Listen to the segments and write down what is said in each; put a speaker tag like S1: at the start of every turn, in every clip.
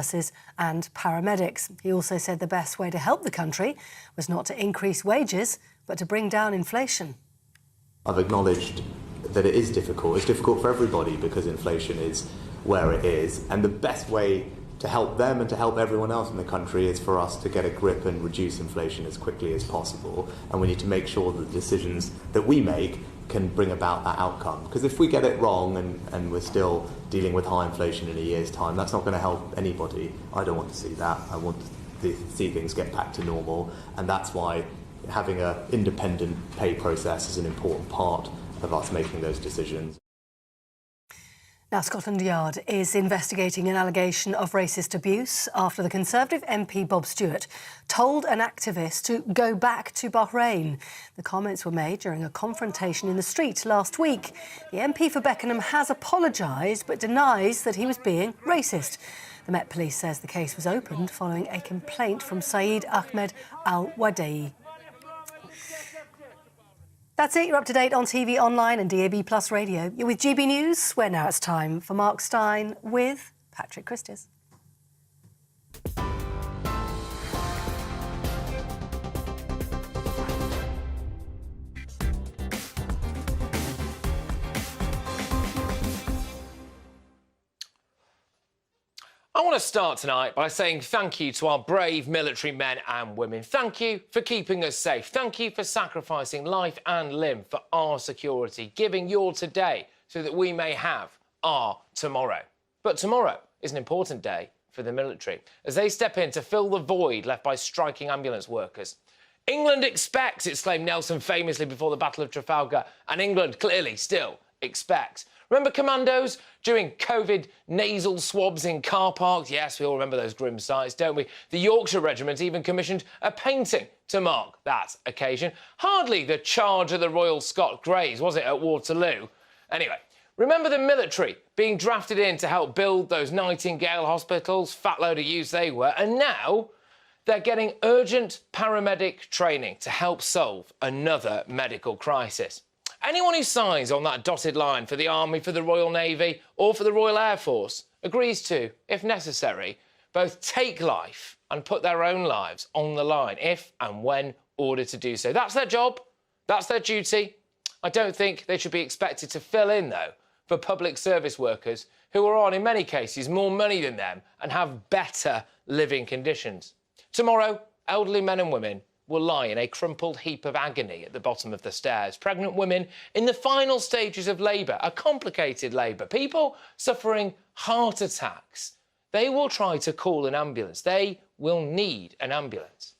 S1: nurses and paramedics. He also said the best way to help the country was not to increase wages, but to bring down inflation.
S2: I've acknowledged that it is difficult. It's difficult for everybody because inflation is where it is, and the best way to help them and to help everyone else in the country is for us to get a grip and reduce inflation as quickly as possible. And we need to make sure that the decisions that we make can bring about that outcome. Because if we get it wrong and we're still dealing with high inflation in a year's time, that's not going to help anybody. I don't want to see that. I want to see things get back to normal. And that's why having an independent pay process is an important part of us making those decisions.
S1: Now, Scotland Yard is investigating an allegation of racist abuse after the Conservative MP Bob Stewart told an activist to go back to Bahrain. The comments were made during a confrontation in the street last week. The MP for Beckenham has apologised but denies that he was being racist. The Met Police says the case was opened following a complaint from Saeed Ahmed Al-Wadai. That's it. You're up to date on TV, online and DAB Plus radio. You're with GB News, where now it's time for Mark Steyn with Patrick Christys.
S3: I want to start tonight by saying thank you to our brave military men and women. Thank you for keeping us safe. Thank you for sacrificing life and limb for our security, giving your today so that we may have our tomorrow. But tomorrow is an important day for the military as they step in to fill the void left by striking ambulance workers. England expects, exclaimed Nelson famously before the Battle of Trafalgar, and England clearly still expects. Remember commandos doing COVID nasal swabs in car parks? Yes, we all remember those grim sights, don't we? The Yorkshire Regiment even commissioned a painting to mark that occasion. Hardly the charge of the Royal Scot Greys, was it, at Waterloo? Anyway, remember the military being drafted in to help build those Nightingale hospitals? Fat load of use they were. And now they're getting urgent paramedic training to help solve another medical crisis. Anyone who signs on that dotted line for the Army, for the Royal Navy or for the Royal Air Force agrees to, if necessary, both take life and put their own lives on the line if and when ordered to do so. That's their job. That's their duty. I don't think they should be expected to fill in, though, for public service workers who are on, in many cases, more money than them and have better living conditions. Tomorrow, elderly men and women will lie in a crumpled heap of agony at the bottom of the stairs. Pregnant women in the final stages of labour, a complicated labour. People suffering heart attacks. They will try to call an ambulance. They will need an ambulance.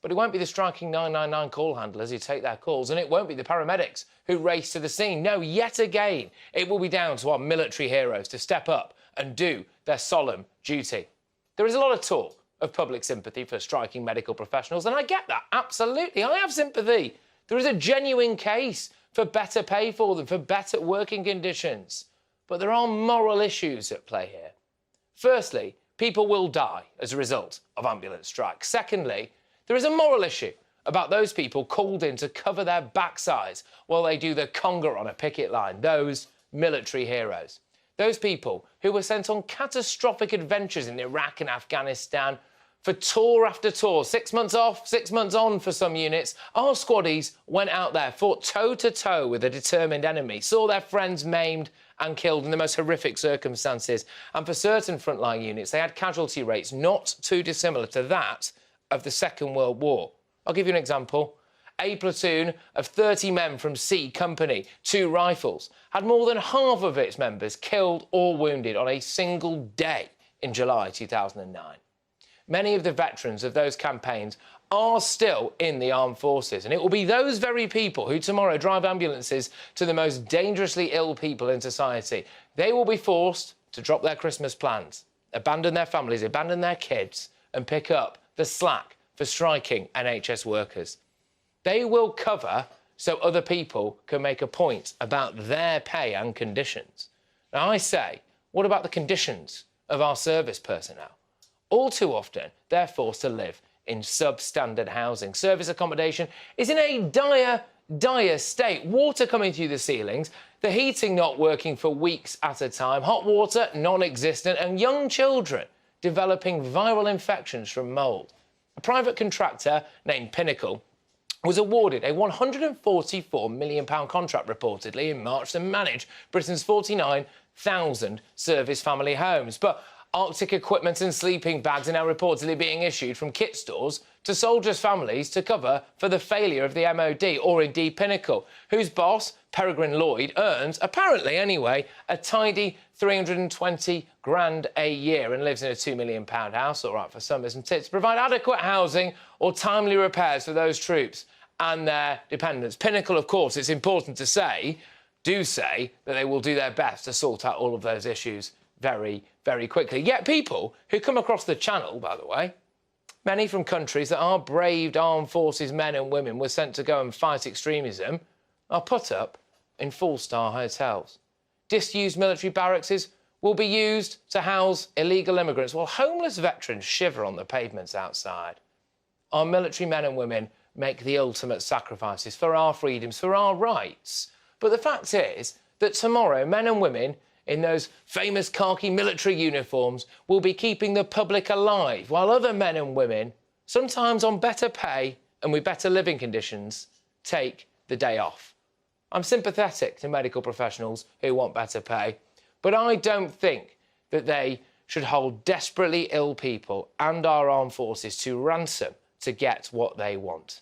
S3: But it won't be the striking 999 call handlers who take their calls, and it won't be the paramedics who race to the scene. No, yet again, it will be down to our military heroes to step up and do their solemn duty. There is a lot of talk of public sympathy for striking medical professionals, and I get that, absolutely. I have sympathy. There is a genuine case for better pay for them, for better working conditions. But there are moral issues at play here. Firstly, people will die as a result of ambulance strikes. Secondly, there is a moral issue about those people called in to cover their backsides while they do the conga on a picket line, those military heroes. Those people who were sent on catastrophic adventures in Iraq and Afghanistan for tour after tour, 6 months off, 6 months on for some units. Our squaddies went out there, fought toe-to-toe with a determined enemy, saw their friends maimed and killed in the most horrific circumstances. And for certain frontline units, they had casualty rates not too dissimilar to that of the Second World War. I'll give you an example. A platoon of 30 men from C Company, 2 Rifles, had more than half of its members killed or wounded on a single day in July 2009. Many of the veterans of those campaigns are still in the armed forces, and it will be those very people who tomorrow drive ambulances to the most dangerously ill people in society. They will be forced to drop their Christmas plans, abandon their families, abandon their kids, and pick up the slack for striking NHS workers. They will cover so other people can make a point about their pay and conditions. Now, I say, what about the conditions of our service personnel? All too often, they're forced to live in substandard housing. Service accommodation is in a dire state. Water coming through the ceilings, the heating not working for weeks at a time, hot water non-existent, and young children developing viral infections from mould. A private contractor named Pinnacle was awarded a £144 million contract, reportedly, in March to manage Britain's 49,000 service family homes. But Arctic equipment and sleeping bags are now reportedly being issued from kit stores to soldiers' families to cover for the failure of the MOD, or indeed Pinnacle, whose boss, Peregrine Lloyd, earns, apparently anyway, a tidy 320 grand a year and lives in a £2 million house, all right for some, isn't it, to provide adequate housing or timely repairs for those troops and their dependents. Pinnacle, of course, it's important to say, do say that they will do their best to sort out all of those issues very, very quickly. Yet people who come across the channel, by the way, many from countries that our braved armed forces men and women were sent to go and fight extremism, are put up in four-star hotels. Disused military barracks will be used to house illegal immigrants, while homeless veterans shiver on the pavements outside. Our military men and women make the ultimate sacrifices for our freedoms, for our rights. But the fact is that tomorrow, men and women in those famous khaki military uniforms will be keeping the public alive, while other men and women, sometimes on better pay and with better living conditions, take the day off. I'm sympathetic to medical professionals who want better pay, but I don't think that they should hold desperately ill people and our armed forces to ransom to get what they want.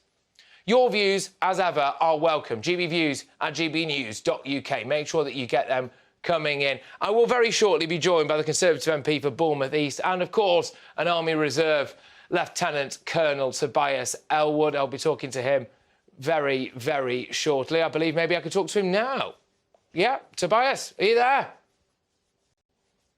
S3: Your views, as ever, are welcome. GBViews at gbnews.uk. Make sure that you get them coming in. I will very shortly be joined by the Conservative MP for Bournemouth East and, of course, an Army Reserve Lieutenant Colonel Tobias Elwood. I'll be talking to him very, very shortly. I believe maybe I could talk to him now. Yeah, Tobias, are you there?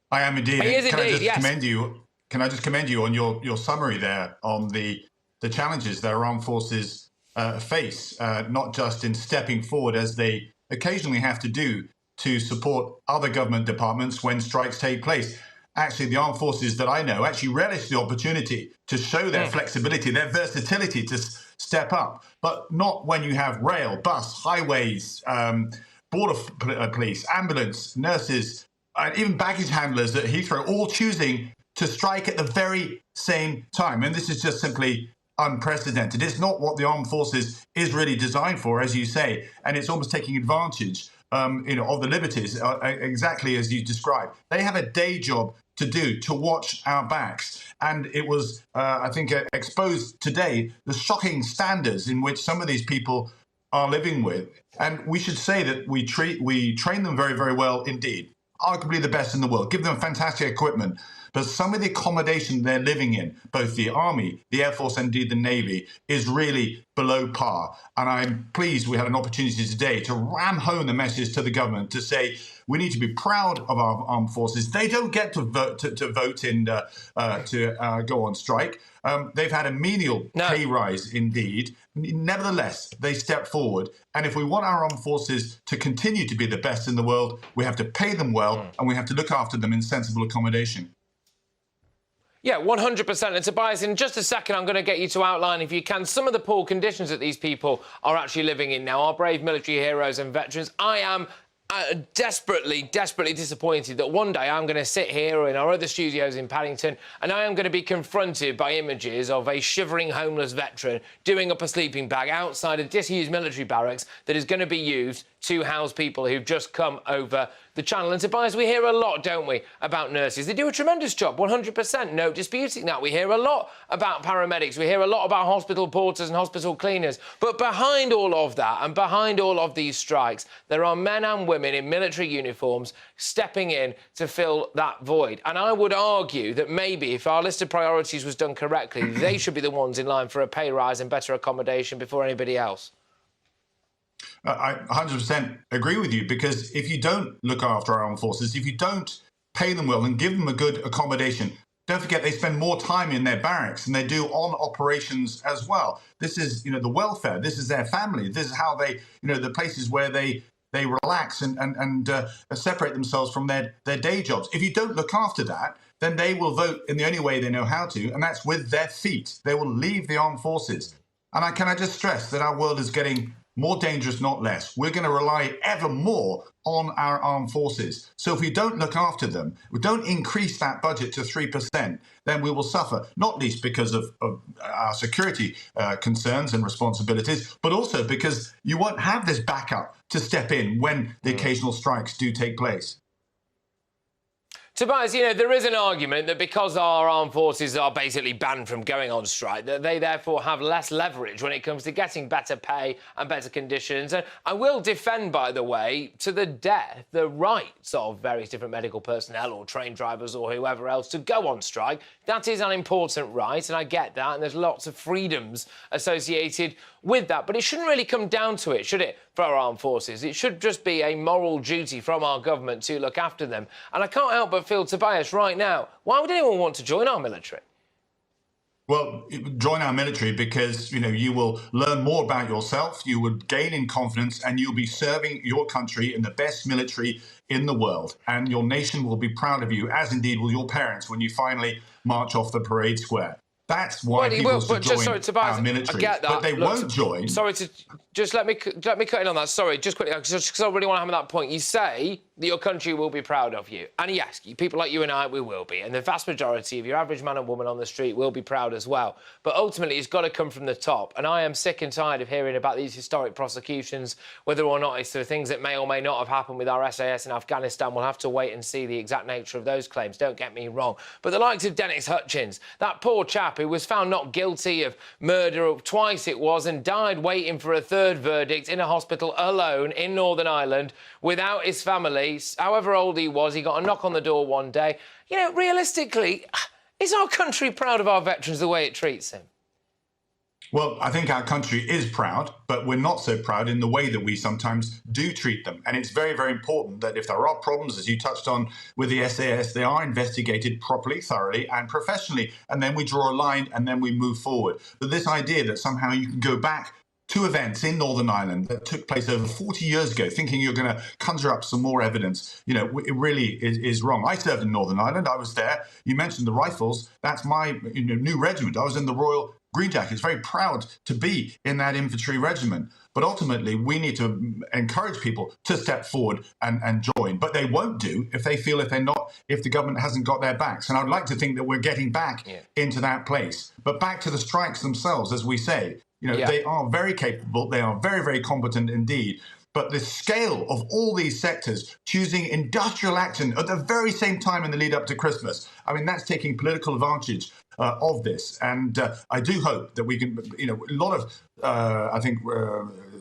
S4: I am indeed.
S3: He is
S4: Can
S3: indeed,
S4: I just
S3: yes.
S4: commend you? Can I just commend you on your summary there on the challenges that our armed forces face, not just in stepping forward as they occasionally have to do to support other government departments when strikes take place. Actually, the armed forces that I know actually relish the opportunity to show their flexibility, their versatility to step up, but not when you have rail, bus, highways, border police, ambulance, nurses, and even baggage handlers at Heathrow, all choosing to strike at the very same time. And this is just simply unprecedented. It's not what the armed forces is really designed for, as you say, and it's almost taking advantage of the liberties, exactly as you described. They have a day job to do, to watch our backs. And it was, I think, exposed today, the shocking standards in which some of these people are living with. And we should say that we train them very, very well indeed. Arguably the best in the world, give them fantastic equipment. But some of the accommodation they're living in, both the Army, the Air Force, and indeed the Navy, is really below par. And I'm pleased we had an opportunity today to ram home the message to the government to say we need to be proud of our armed forces. They don't get to vote to go on strike. They've had a menial pay rise indeed. Nevertheless, they step forward. And if we want our armed forces to continue to be the best in the world, we have to pay them well and we have to look after them in sensible accommodation.
S3: Yeah, 100%. And Tobias, in just a second, I'm going to get you to outline, if you can, some of the poor conditions that these people are actually living in now. Our brave military heroes and veterans. I am desperately disappointed that one day I'm going to sit here in our other studios in Paddington and I am going to be confronted by images of a shivering homeless veteran doing up a sleeping bag outside a disused military barracks that is going to be used to house people who've just come over the channel. And Tobias, we hear a lot, don't we, about nurses. They do a tremendous job, 100%, no disputing that. We hear a lot about paramedics. We hear a lot about hospital porters and hospital cleaners. But behind all of that and behind all of these strikes, there are men and women in military uniforms stepping in to fill that void. And I would argue that maybe if our list of priorities was done correctly, they should be the ones in line for a pay rise and better accommodation before anybody else.
S4: I 100% agree with you, because if you don't look after our armed forces, if you don't pay them well and give them a good accommodation, don't forget they spend more time in their barracks than they do on operations as well. This is, the welfare. This is their family. This is how they, the places where they relax and separate themselves from their day jobs. If you don't look after that, then they will vote in the only way they know how to, and that's with their feet. They will leave the armed forces. And can I just stress that our world is getting more dangerous, not less. We're going to rely ever more on our armed forces. So if we don't look after them, we don't increase that budget to 3%, then we will suffer, not least because of our security concerns and responsibilities, but also because you won't have this backup to step in when the occasional strikes do take place.
S3: Tobias, you know, there is an argument that because our armed forces are basically banned from going on strike, that they therefore have less leverage when it comes to getting better pay and better conditions. And I will defend, by the way, to the death, the rights of various different medical personnel or train drivers or whoever else to go on strike. That is an important right, and I get that, and there's lots of freedoms associated with that. But it shouldn't really come down to it, should it, for our armed forces? It should just be a moral duty from our government to look after them. And I can't help but feel, Tobias, right now, why would anyone want to join our military?
S4: Well, join our military because, you know, you will learn more about yourself, you would gain in confidence, and you'll be serving your country in the best military in the world. And your nation will be proud of you, as indeed will your parents, when you finally march off the parade square. That's why people should join our military. I get that. But they won't join.
S3: Sorry to just let me cut in on that. Sorry, just quickly, because I really want to hammer that point. You say that your country will be proud of you, and yes, people like you and I, we will be, and the vast majority of your average man and woman on the street will be proud as well. But ultimately, it's got to come from the top, and I am sick and tired of hearing about these historic prosecutions, whether or not it's the things that may or may not have happened with our SAS in Afghanistan. We'll have to wait and see the exact nature of those claims. Don't get me wrong, but the likes of Dennis Hutchins, that poor chap who was found not guilty of murder twice it was and died waiting for a third verdict in a hospital alone in Northern Ireland without his family, however old he was. He got a knock on the door one day. You know, realistically, is our country proud of our veterans the way it treats him?
S4: Well, I think our country is proud, but we're not so proud in the way that we sometimes do treat them. And it's very, very important that if there are problems, as you touched on with the SAS, they are investigated properly, thoroughly and professionally. And then we draw a line and then we move forward. But this idea that somehow you can go back to events in Northern Ireland that took place over 40 years ago, thinking you're going to conjure up some more evidence, you know, it really is wrong. I served in Northern Ireland. I was there. You mentioned the Rifles. That's my new regiment. I was in the Royal Green Jackets, very proud to be in that infantry regiment. But ultimately, we need to encourage people to step forward and join. But they won't do if they feel if the government hasn't got their backs. And I'd like to think that we're getting back into that place. But back to the strikes themselves, as we say, you know, they are very capable. They are very, very competent indeed. But the scale of all these sectors choosing industrial action at the very same time in the lead up to Christmas, I mean, that's taking political advantage of this. And I do hope that we can, you know, a lot of, I think,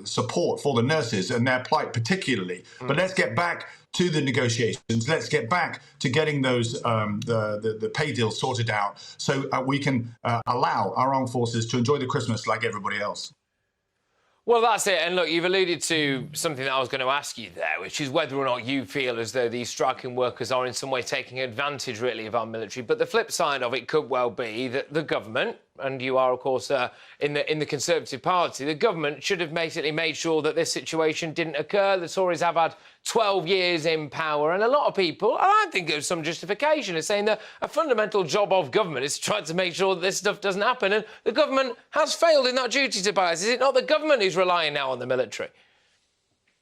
S4: support for the nurses and their plight particularly. But let's get back to the negotiations. Let's get back to getting those the pay deals sorted out so we can allow our armed forces to enjoy the Christmas like everybody else.
S3: Well, that's it. And look, you've alluded to something that I was going to ask you there, which is whether or not you feel as though these striking workers are in some way taking advantage, really, of our military. But the flip side of it could well be that the government, and you are, of course, in the Conservative Party, the government should have basically made sure that this situation didn't occur. The Tories have had 12 years in power, and a lot of people, and I think there's some justification, is saying that a fundamental job of government is to try to make sure that this stuff doesn't happen, and the government has failed in that duty, Tobias. Is it not the government who's relying now on the military?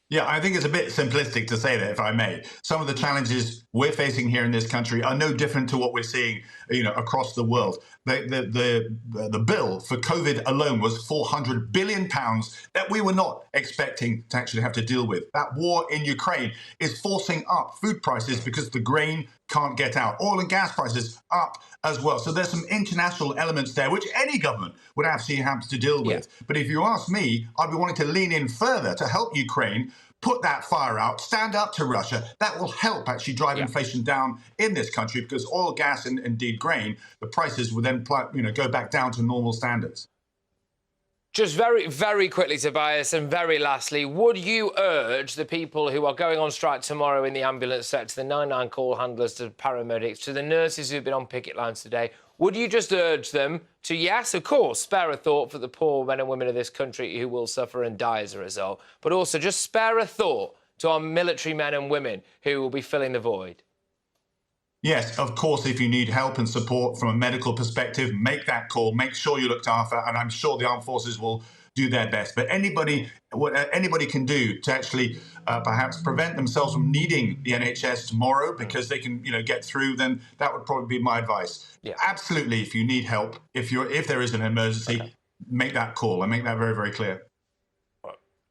S4: Yeah, I think it's a bit simplistic to say that, if I may. Some of the challenges we're facing here in this country are no different to what we're seeing, you know, across the world. The bill for COVID alone was £400 billion that we were not expecting to actually have to deal with. That war in Ukraine is forcing up food prices because the grain can't get out. Oil and gas prices up as well. So there's some international elements there which any government would absolutely have to deal with. But if you ask me, I'd be wanting to lean in further to help Ukraine put that fire out, stand up to Russia. That will help actually drive inflation down in this country, because oil, gas, and indeed grain, the prices will then, you know, go back down to normal standards.
S3: Just very, very quickly, Tobias, and very lastly, would you urge the people who are going on strike tomorrow in the ambulance sector, the 99 call handlers, to paramedics, to the nurses who've been on picket lines today, would you just urge them to, yes, of course, spare a thought for the poor men and women of this country who will suffer and die as a result, but also just spare a thought to our military men and women who will be filling the void?
S4: Yes, of course, if you need help and support from a medical perspective, make that call, make sure you're looked after, and I'm sure the armed forces will do their best. But what anybody can do to actually perhaps prevent themselves from needing the NHS tomorrow because they can, get through, then that would probably be my advice.
S3: Yeah.
S4: Absolutely, if you need help, if there is an emergency, make that call. I make that very, very clear.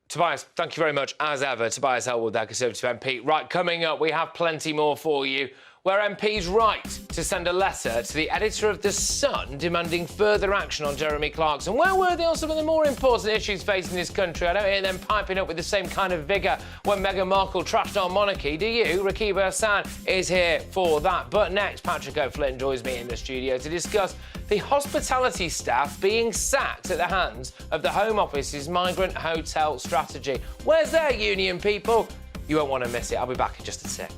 S3: Tobias, thank you very much, as ever. Tobias Elwood, their Conservative MP. Right, coming up, we have plenty more for you, where MPs write to send a letter to the editor of The Sun demanding further action on Jeremy Clarkson. Where were they on some of the more important issues facing this country? I don't hear them piping up with the same kind of vigour when Meghan Markle trashed our monarchy, do you? Rakiba Hassan is here for that. But next, Patrick O'Flynn joins me in the studio to discuss the hospitality staff being sacked at the hands of the Home Office's migrant hotel strategy. Where's their union, people? You won't want to miss it. I'll be back in just a sec.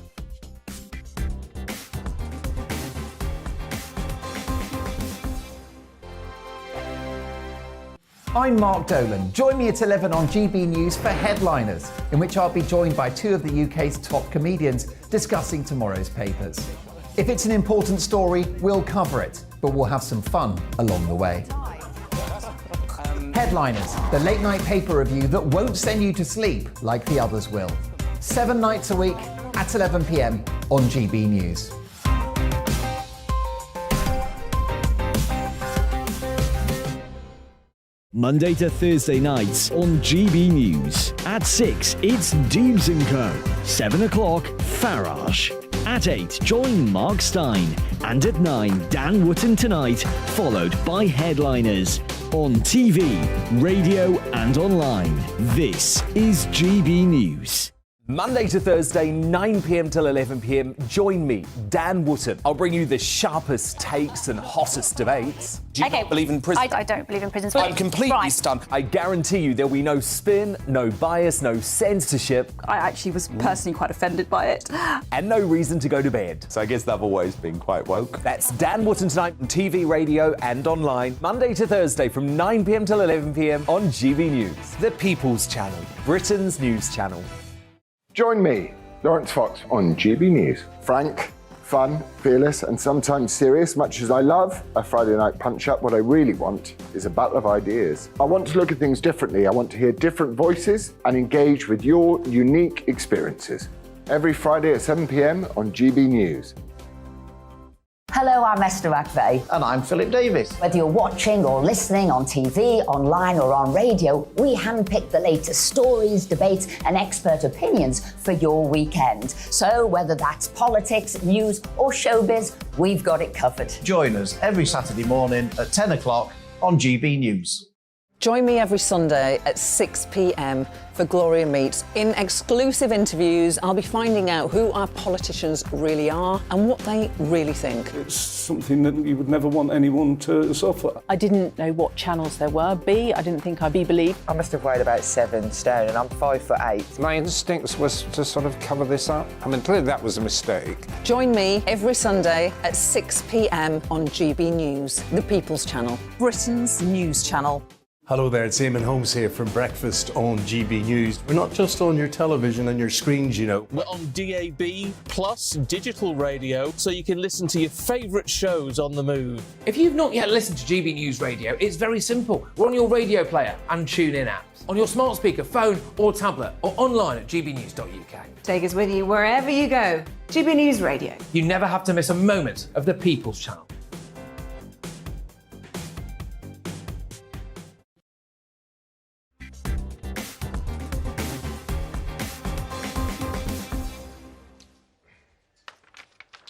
S5: I'm Mark Dolan. Join me at 11 on GB News for Headliners, in which I'll be joined by two of the UK's top comedians discussing tomorrow's papers. If it's an important story, we'll cover it, but we'll have some fun along the way. Headliners, the late-night paper review that won't send you to sleep like the others will. 7 nights a week at 11 p.m. on GB News.
S6: Monday to Thursday nights on GB News. At 6, it's Deebs & Co. 7 o'clock, Farage. At 8, join Mark Steyn. And at 9, Dan Wootton Tonight, followed by Headliners. On TV, radio and online. This is GB News.
S7: Monday to Thursday, 9 p.m. till 11 p.m. Join me, Dan Wootton. I'll bring you the sharpest takes and hottest debates. Do you not believe in prison?
S8: I don't believe in prison.
S7: I'm completely stunned. I guarantee you there'll be no spin, no bias, no censorship.
S8: I actually was personally quite offended by it.
S7: And no reason to go to bed.
S9: So I guess they've always been quite woke.
S7: That's Dan Wootton Tonight on TV, radio and online. Monday to Thursday from 9 p.m. till 11 p.m. on GB News. The People's Channel, Britain's news channel.
S10: Join me, Lawrence Fox, on GB News. Frank, fun, fearless, and sometimes serious. Much as I love a Friday night punch-up, what I really want is a battle of ideas. I want to look at things differently. I want to hear different voices and engage with your unique experiences. Every Friday at 7 p.m. on GB News.
S11: Hello, I'm Esther McVeigh.
S12: And I'm Philip Davis.
S11: Whether you're watching or listening on TV, online or on radio, we handpick the latest stories, debates and expert opinions for your weekend. So whether that's politics, news or showbiz, we've got it covered.
S12: Join us every Saturday morning at 10 o'clock on GB News.
S13: Join me every Sunday at 6 p.m. for Gloria Meets. In exclusive interviews, I'll be finding out who our politicians really are and what they really think.
S14: It's something that you would never want anyone to suffer.
S15: I didn't know what channels there were. I didn't think I'd be believed.
S16: I must have weighed about 7 stone and I'm 5'8".
S17: My instincts was to sort of cover this up. I mean, clearly that was a mistake.
S13: Join me every Sunday at 6 p.m. on GB News, the People's Channel, Britain's news channel.
S18: Hello there, it's Eamon Holmes here from Breakfast on GB News. We're not just on your television and your screens, you know.
S19: We're on DAB plus digital radio, so you can listen to your favourite shows on the move.
S3: If you've not yet listened to GB News Radio, it's very simple. We're on your radio player and TuneIn apps, on your smart speaker, phone or tablet, or online at gbnews.uk.
S20: Take us with you wherever you go. GB News Radio.
S3: You never have to miss a moment of the People's Channel.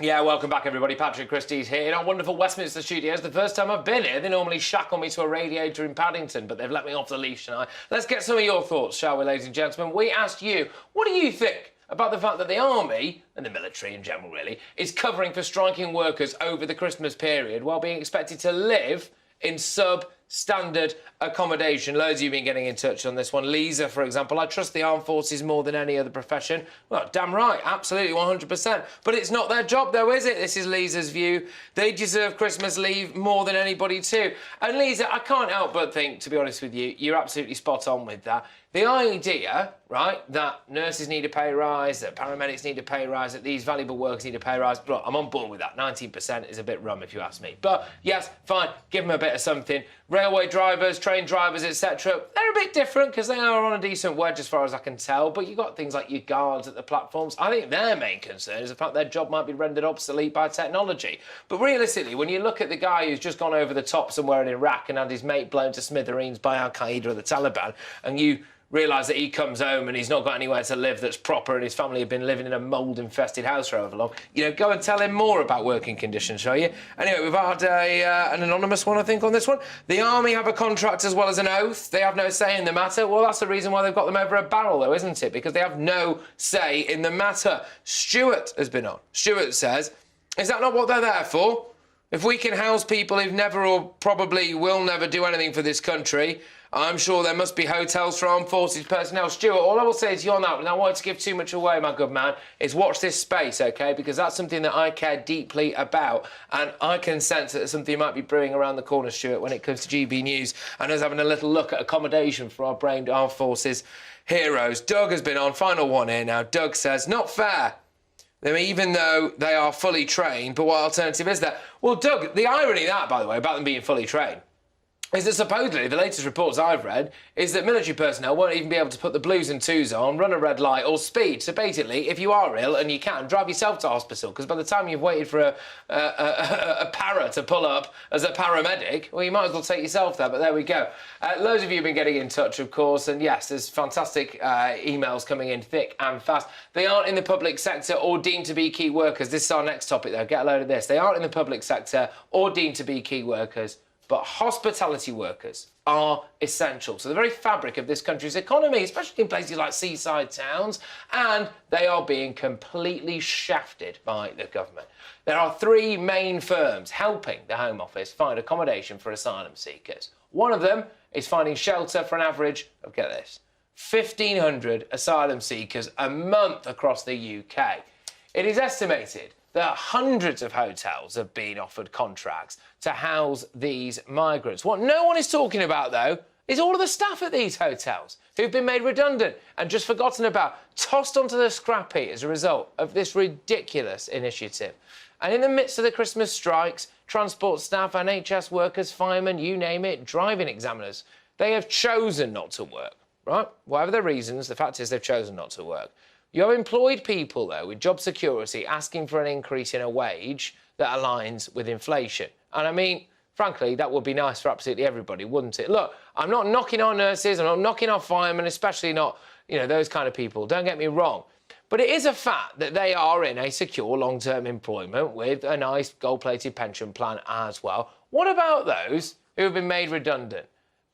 S3: Yeah, welcome back, everybody. Patrick Christie's here in our wonderful Westminster studios. The first time I've been here, they normally shackle me to a radiator in Paddington, but they've let me off the leash tonight. Let's get some of your thoughts, shall we, ladies and gentlemen? We asked you, what do you think about the fact that the army, and the military in general, really, is covering for striking workers over the Christmas period while being expected to live in substandard accommodation? Loads of you have been getting in touch on this one. Lisa, for example, I trust the armed forces more than any other profession. Well, damn right, absolutely, 100%. But it's not their job, though, is it? This is Lisa's view. They deserve Christmas leave more than anybody, too. And Lisa, I can't help but think, to be honest with you, you're absolutely spot on with that. The idea, right, that nurses need a pay rise, that paramedics need a pay rise, that these valuable workers need a pay rise, look, I'm on board with that. 19% is a bit rum, if you ask me. But, yes, fine, give them a bit of something. Railway drivers, train drivers, etc., they're a bit different because they are on a decent wedge as far as I can tell, but you've got things like your guards at the platforms. I think their main concern is the fact their job might be rendered obsolete by technology. But realistically, when you look at the guy who's just gone over the top somewhere in Iraq and had his mate blown to smithereens by Al-Qaeda or the Taliban, and you realise that he comes home and he's not got anywhere to live that's proper and his family have been living in a mould-infested house for however long, go and tell him more about working conditions, shall you? Anyway, we've had an anonymous one, I think, on this one. The Army have a contract as well as an oath. They have no say in the matter. Well, that's the reason why they've got them over a barrel, though, isn't it? Because they have no say in the matter. Stuart has been on. Stuart says, is that not what they're there for? If we can house people who've never or probably will never do anything for this country, I'm sure there must be hotels for armed forces personnel. Stuart, all I will say to you on that, and I won't give too much away, my good man, is watch this space, OK? Because that's something that I care deeply about. And I can sense that something might be brewing around the corner, Stuart, when it comes to GB News and us having a little look at accommodation for our brained armed forces heroes. Doug has been on. Final one here now. Doug says, not fair. Even though they are fully trained, but what alternative is there? Well, Doug, the irony of that, by the way, about them being fully trained, is that supposedly, the latest reports I've read, is that military personnel won't even be able to put the blues and twos on, run a red light or speed. So basically, if you are ill and you can, drive yourself to hospital, because by the time you've waited for a para to pull up as a paramedic, well, you might as well take yourself there, but there we go. Loads of you have been getting in touch, of course, and yes, there's fantastic emails coming in thick and fast. They aren't in the public sector or deemed to be key workers. This is our next topic, though. Get a load of this. They aren't in the public sector or deemed to be key workers, but hospitality workers are essential to the very fabric of this country's economy, especially in places like seaside towns, and they are being completely shafted by the government. There are three main firms helping the Home Office find accommodation for asylum seekers. One of them is finding shelter for an average of, get this, 1,500 asylum seekers a month across the UK. It is estimated that hundreds of hotels have been offered contracts to house these migrants. What no one is talking about, though, is all of the staff at these hotels who've been made redundant and just forgotten about, tossed onto the scrap heap as a result of this ridiculous initiative. And in the midst of the Christmas strikes, transport staff, NHS workers, firemen, you name it, driving examiners, they have chosen not to work, right? Whatever their reasons, the fact is they've chosen not to work. You have employed people, though, with job security asking for an increase in a wage that aligns with inflation. And I mean, frankly, that would be nice for absolutely everybody, wouldn't it? Look, I'm not knocking our nurses, I'm not knocking our firemen, especially not, those kind of people. Don't get me wrong. But it is a fact that they are in a secure long-term employment with a nice gold-plated pension plan as well. What about those who have been made redundant?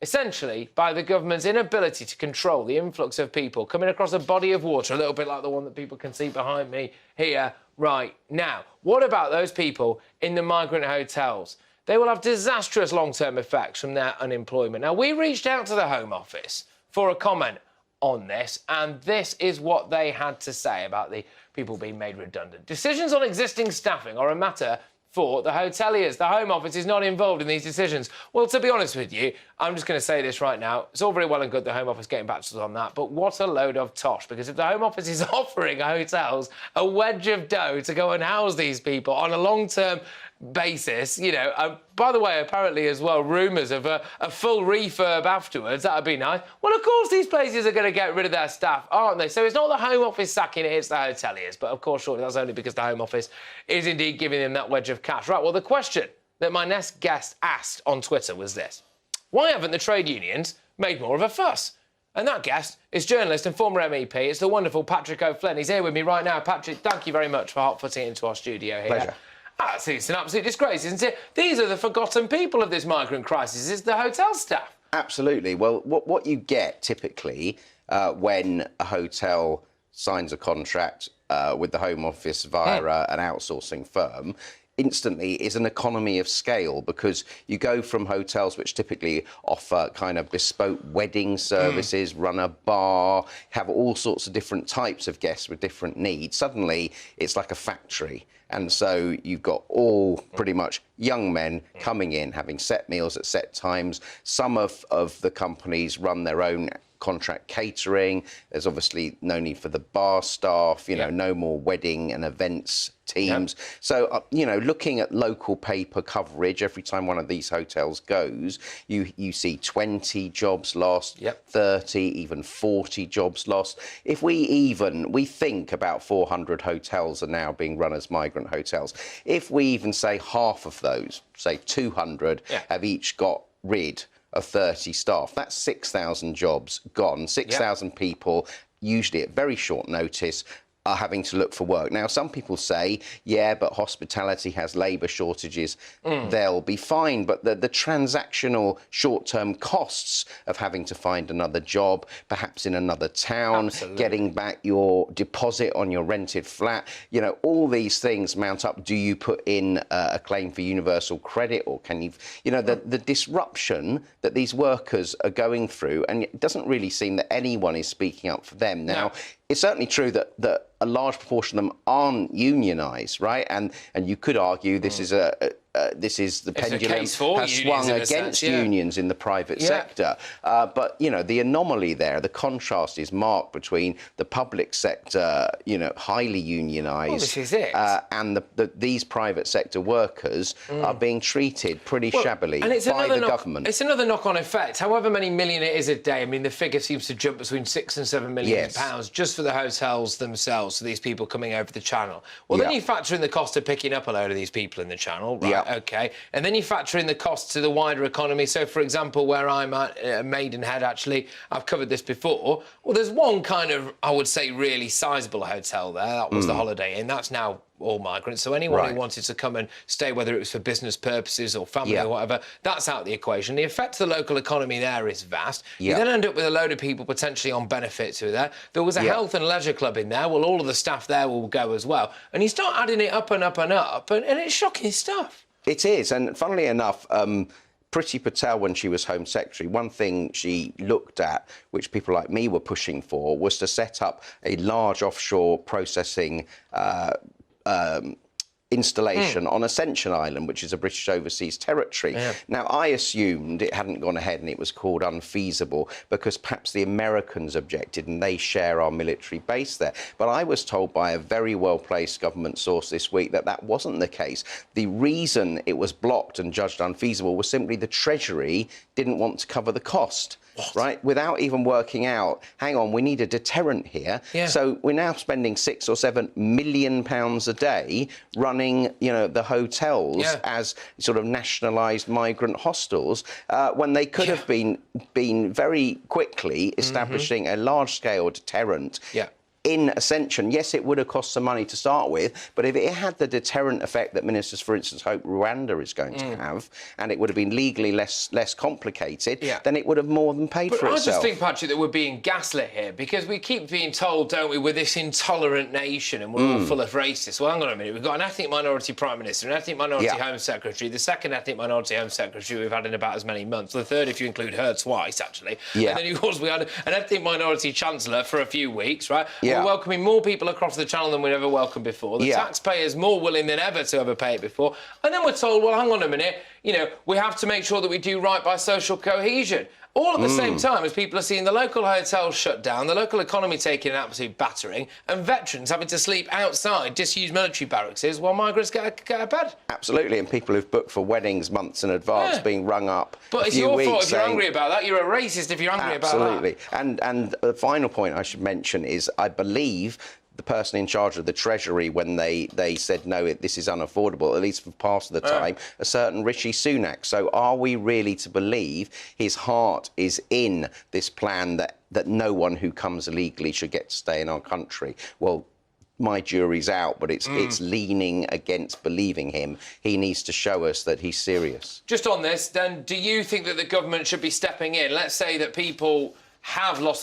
S3: Essentially, by the government's inability to control the influx of people coming across a body of water, a little bit like the one that people can see behind me here right now. What about those people in the migrant hotels? They will have disastrous long-term effects from their unemployment. Now, we reached out to the Home Office for a comment on this, and this is what they had to say about the people being made redundant. Decisions on existing staffing are a matter for the hoteliers. The Home Office is not involved in these decisions. Well, to be honest with you, I'm just going to say this right now. It's all very well and good the Home Office getting back to us on that, but what a load of tosh, because if the Home Office is offering hotels a wedge of dough to go and house these people on a long-term basis, by the way, apparently as well, rumours of a full refurb afterwards, that would be nice. Well, of course these places are going to get rid of their staff, aren't they? So it's not the Home Office sacking it, it's the hoteliers. But of course, surely that's only because the Home Office is indeed giving them that wedge of cash. Right, well, the question that my next guest asked on Twitter was this: why haven't the trade unions made more of a fuss? And that guest is journalist and former MEP. It's the wonderful Patrick O'Flynn. He's here with me right now. Patrick, thank you very much for hot-footing into our studio here.
S9: Pleasure.
S3: It's an absolute disgrace, isn't it? These are the forgotten people of this migrant crisis, is the hotel staff.
S9: Absolutely. Well, what you get typically when a hotel signs a contract with the Home Office via an outsourcing firm instantly is an economy of scale, because you go from hotels which typically offer kind of bespoke wedding services, run a bar, have all sorts of different types of guests with different needs. Suddenly, it's like a factory. And so you've got all pretty much young men coming in, having set meals at set times. Some of the companies run their own contract catering. There's obviously no need for the bar staff, no more wedding and events teams. Yep. So, looking at local paper coverage, every time one of these hotels goes, you see 20 jobs lost, 30, even 40 jobs lost. If we think about 400 hotels are now being run as migrant hotels. If we even say half of those, say 200, have each got rid of 30 staff, that's 6,000 jobs gone, 6,000 people, usually at very short notice, are having to look for work. Now, some people say, but hospitality has labour shortages, they'll be fine. But the transactional short-term costs of having to find another job, perhaps in another town, getting back your deposit on your rented flat, all these things mount up. Do you put in a claim for universal credit, or can you, the disruption that these workers are going through, and it doesn't really seem that anyone is speaking up for them. Now, it's certainly true that a large proportion of them aren't unionised, right? And you could argue this is the pendulum has swung against unions in the private sector. But, the anomaly there, the contrast is marked between the public sector, highly unionised, and these private sector workers are being treated pretty shabbily by the government.
S3: It's another knock-on effect. However many million it is a day, I mean, the figure seems to jump between £6 and £7 million just for the hotels themselves, so these people coming over the channel. Well, then you factor in the cost of picking up a load of these people in the channel, right? OK. And then you factor in the cost to the wider economy. So, for example, where I'm at, Maidenhead, actually, I've covered this before. Well, there's one kind of, I would say, really sizable hotel there. That was the Holiday Inn. That's now all migrants. So anyone who wanted to come and stay, whether it was for business purposes or family or whatever, that's out of the equation. The effect to the local economy there is vast. You then end up with a load of people potentially on benefits who are there. There was a health and leisure club in there. Well, all of the staff there will go as well. And you start adding it up and up and up, and it's shocking stuff.
S9: It is. And funnily enough, Priti Patel, when she was Home Secretary, one thing she looked at, which people like me were pushing for, was to set up a large offshore processing installation on Ascension Island, which is a British overseas territory. Now, I assumed it hadn't gone ahead and it was called unfeasible because perhaps the Americans objected and they share our military base there. But I was told by a very well-placed government source this week that that wasn't the case. The reason it was blocked and judged unfeasible was simply the Treasury didn't want to cover the cost. Right, without even working out, hang on, we need a deterrent here. So we're now spending £6 or £7 million a day running, the hotels as sort of nationalised migrant hostels, when they could have been very quickly establishing a large-scale deterrent. In Ascension, yes, it would have cost some money to start with, but if it had the deterrent effect that ministers, for instance, hope Rwanda is going to have, and it would have been legally less complicated, then it would have more than paid for itself.
S3: I just think, Patrick, that we're being gaslit here, because we keep being told, don't we, we're this intolerant nation and we're all full of racists. Well, hang on a minute, we've got an ethnic minority Prime Minister, an ethnic minority Home Secretary, the second ethnic minority Home Secretary we've had in about as many months, the third if you include her twice, actually. And then, of course, we had an ethnic minority Chancellor for a few weeks, right? We're welcoming more people across the channel than we've ever welcomed before. The taxpayer's more willing than ever to ever pay it before. And then we're told, well, hang on a minute, we have to make sure that we do right by social cohesion. All at the same time as people are seeing the local hotels shut down, the local economy taking an absolute battering, and veterans having to sleep outside disused military barracks while migrants get a bed.
S9: Absolutely, and people who've booked for weddings months in advance being rung up.
S3: But it's your fault if you're angry about that. You're a racist if you're angry about that.
S9: Absolutely. And the final point I should mention is I believe the person in charge of the Treasury, when they said, no, this is unaffordable, at least for part of the time, a certain Rishi Sunak. So are we really to believe his heart is in this plan that no one who comes illegally should get to stay in our country? Well, my jury's out, but it's leaning against believing him. He needs to show us that he's serious.
S3: Just on this, then, do you think that the government should be stepping in? Let's say that people have lost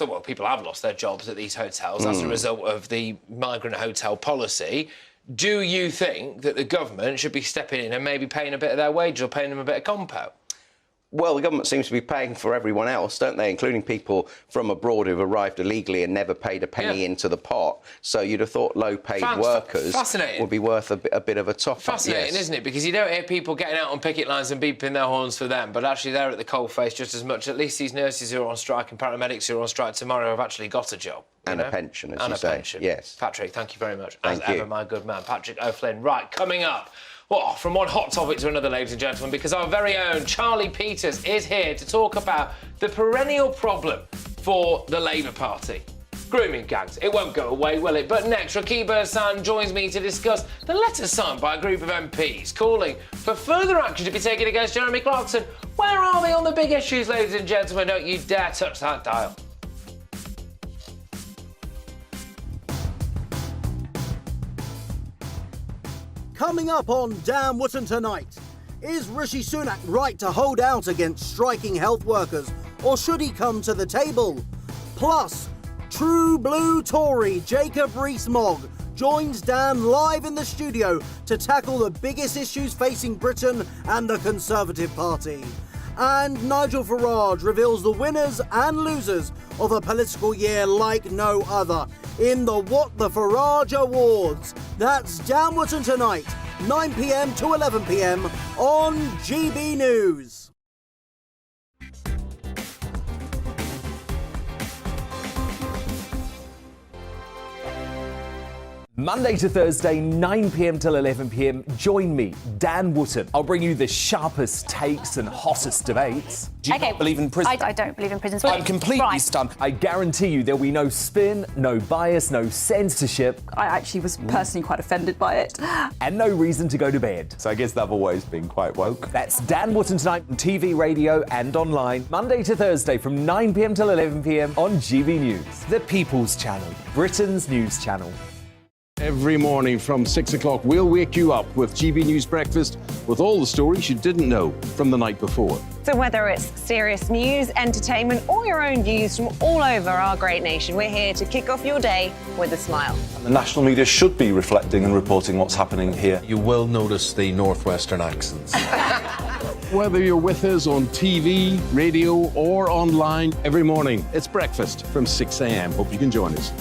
S3: their jobs at these hotels as a result of the migrant hotel policy. Do you think that the government should be stepping in and maybe paying a bit of their wage or paying them a bit of compo?
S9: Well, the government seems to be paying for everyone else, don't they? Including people from abroad who've arrived illegally and never paid a penny into the pot. So you'd have thought low-paid workers would be worth a bit of a top-up.
S3: Fascinating, isn't it? Because you don't hear people getting out on picket lines and beeping their horns for them, but actually they're at the coalface just as much. At least these nurses who are on strike and paramedics who are on strike tomorrow have actually got a job.
S9: And a pension, as you say.
S3: Pension.
S9: Yes.
S3: Patrick, thank you very much.
S9: Thank
S3: as
S9: you.
S3: ever, my good man. Patrick O'Flynn. Right, coming up. Well, from one hot topic to another, ladies and gentlemen, because our very own Charlie Peters is here to talk about the perennial problem for the Labour Party. Grooming gangs. It won't go away, will it? But next, Rakib Ehsan joins me to discuss the letter signed by a group of MPs calling for further action to be taken against Jeremy Clarkson. Where are they on the big issues, ladies and gentlemen? Don't you dare touch that dial.
S21: Coming up on Damn Wotton tonight, is Rishi Sunak right to hold out against striking health workers, or should he come to the table? Plus, true blue Tory Jacob Rees-Mogg joins Dan live in the studio to tackle the biggest issues facing Britain and the Conservative Party. And Nigel Farage reveals the winners and losers of a political year like no other in the What the Farage Awards. That's Damn Wotton tonight, 9 p.m. to 11 p.m. on GB News.
S7: Monday to Thursday, 9 p.m. till 11 p.m. Join me, Dan Wotton. I'll bring you the sharpest takes and hottest debates.
S8: Do you not
S7: believe in prison?
S8: I don't believe in prisons.
S7: I'm completely stunned. I guarantee you there'll be no spin, no bias, no censorship.
S8: I actually was personally quite offended by it.
S7: And no reason to go to bed.
S22: So I guess they've always been quite woke.
S7: That's Dan Wotton tonight on TV, radio and online. Monday to Thursday from 9 p.m. till 11 p.m. on GB News. The People's Channel, Britain's news channel.
S18: Every morning from 6 o'clock, we'll wake you up with GB News Breakfast with all the stories you didn't know from the night before.
S23: So whether it's serious news, entertainment, or your own views from all over our great nation, we're here to kick off your day with a smile.
S24: The national media should be reflecting and reporting what's happening here. You will notice the northwestern accents.
S18: Whether you're with us on TV, radio or online, every morning it's breakfast from 6 a.m. Hope you can join us.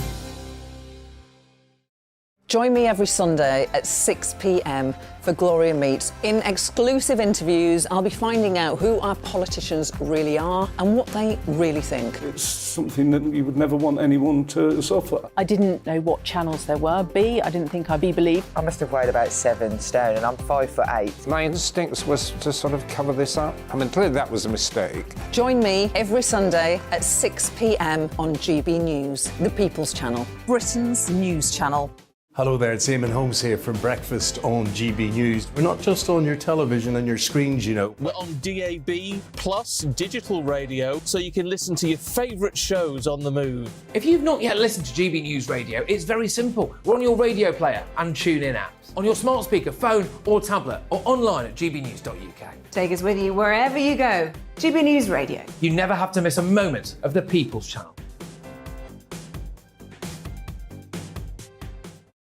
S13: Join me every Sunday at 6 p.m. for Gloria Meets. In exclusive interviews, I'll be finding out who our politicians really are and what they really think.
S14: It's something that you would never want anyone to suffer.
S15: I didn't know what channels there were. B, I didn't think I'd be believed.
S16: I must have weighed about 7 stone and I'm 5'8".
S17: My instincts was to sort of cover this up. I mean, clearly that was a mistake.
S13: Join me every Sunday at 6 p.m. on GB News, the People's Channel, Britain's news channel.
S18: Hello there, it's Eamon Holmes here from Breakfast on GB News. We're not just on your television and your screens, you know.
S19: We're on DAB plus digital radio, so you can listen to your favourite shows on the move.
S3: If you've not yet listened to GB News Radio, it's very simple. We're on your radio player and tune-in apps, on your smart speaker, phone or tablet, or online at gbnews.uk.
S20: Take us with you wherever you go. GB News Radio.
S3: You never have to miss a moment of the People's Channel.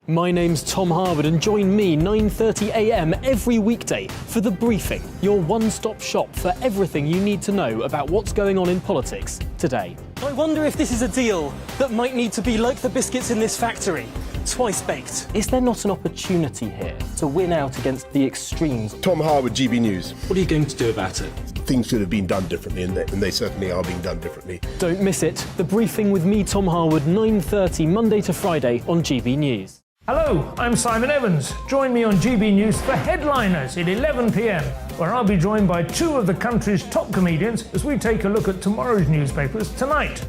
S25: My name's Tom Harwood and join me 9:30 a.m. every weekday for The Briefing, your one-stop shop for everything you need to know about what's going on in politics today.
S26: I wonder if this is a deal that might need to be like the biscuits in this factory, twice baked.
S25: Is there not an opportunity here to win out against the extremes?
S27: Tom Harwood, GB News.
S25: What are you going to do about it?
S27: Things should have been done differently, and they certainly are being done differently.
S25: Don't miss it. The Briefing with me, Tom Harwood, 9:30 Monday to Friday on GB News.
S28: Hello, I'm Simon Evans. Join me on GB News for Headliners at 11 p.m, where I'll be joined by two of the country's top comedians as we take a look at tomorrow's newspapers tonight.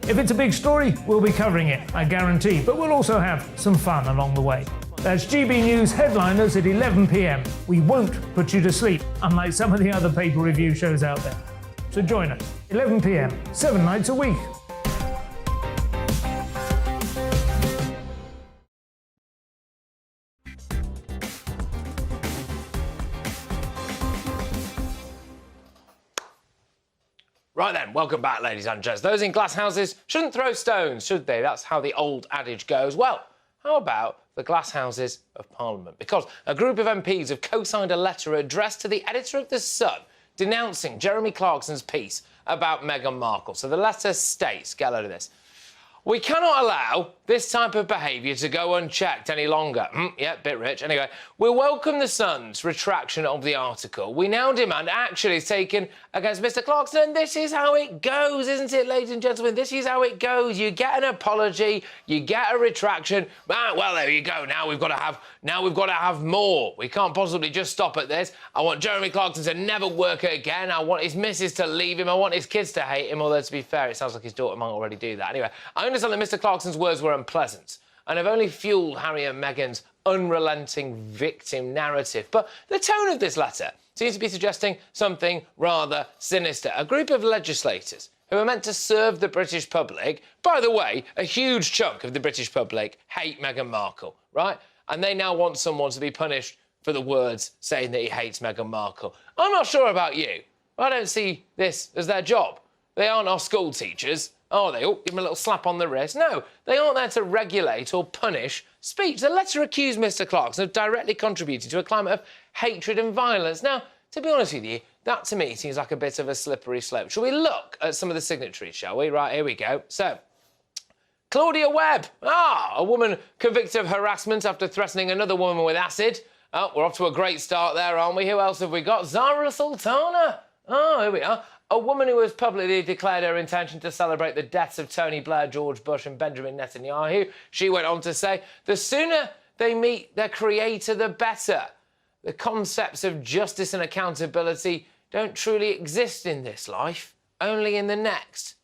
S28: If it's a big story, we'll be covering it, I guarantee, but we'll also have some fun along the way. That's GB News Headliners at 11 p.m. We won't put you to sleep, unlike some of the other paper review shows out there. So join us, 11 p.m, 7 nights a week.
S3: Right then, welcome back, ladies and gents. Those in glass houses shouldn't throw stones, should they? That's how the old adage goes. Well, how about the glass houses of Parliament? Because a group of MPs have co-signed a letter addressed to the editor of The Sun denouncing Jeremy Clarkson's piece about Meghan Markle. So the letter states, get a load of this, "We cannot allow this type of behaviour to go unchecked any longer." Yeah, bit rich. Anyway, we welcome the Sun's retraction of the article. We now demand action is taken against Mr Clarkson, and this is how it goes, isn't it, ladies and gentlemen? This is how it goes. You get an apology, you get a retraction. Well, there you go. Now we've got to have more. We can't possibly just stop at this. I want Jeremy Clarkson to never work again. I want his missus to leave him. I want his kids to hate him. Although, to be fair, it sounds like his daughter might already do that. Anyway, I understand that Mr Clarkson's words were unpleasant and have only fuelled Harry and Meghan's unrelenting victim narrative. But the tone of this letter seems to be suggesting something rather sinister. A group of legislators who are meant to serve the British public, by the way, a huge chunk of the British public hate Meghan Markle, right? And they now want someone to be punished for the words saying that he hates Meghan Markle. I'm not sure about you, but I don't see this as their job. They aren't our school teachers, are they? Oh, give them a little slap on the wrist. No, they aren't there to regulate or punish speech. The letter accused Mr Clarkson of directly contributing to a climate of hatred and violence. Now, to be honest with you, that to me seems like a bit of a slippery slope. Shall we look at some of the signatories, shall we? Right, here we go. So, Claudia Webb. A woman convicted of harassment after threatening another woman with acid. Oh, we're off to a great start there, aren't we? Who else have we got? Zara Sultana. Oh, here we are. A woman who has publicly declared her intention to celebrate the deaths of Tony Blair, George Bush and Benjamin Netanyahu. She went on to say, the sooner they meet their creator, the better. The concepts of justice and accountability don't truly exist in this life, only in the next.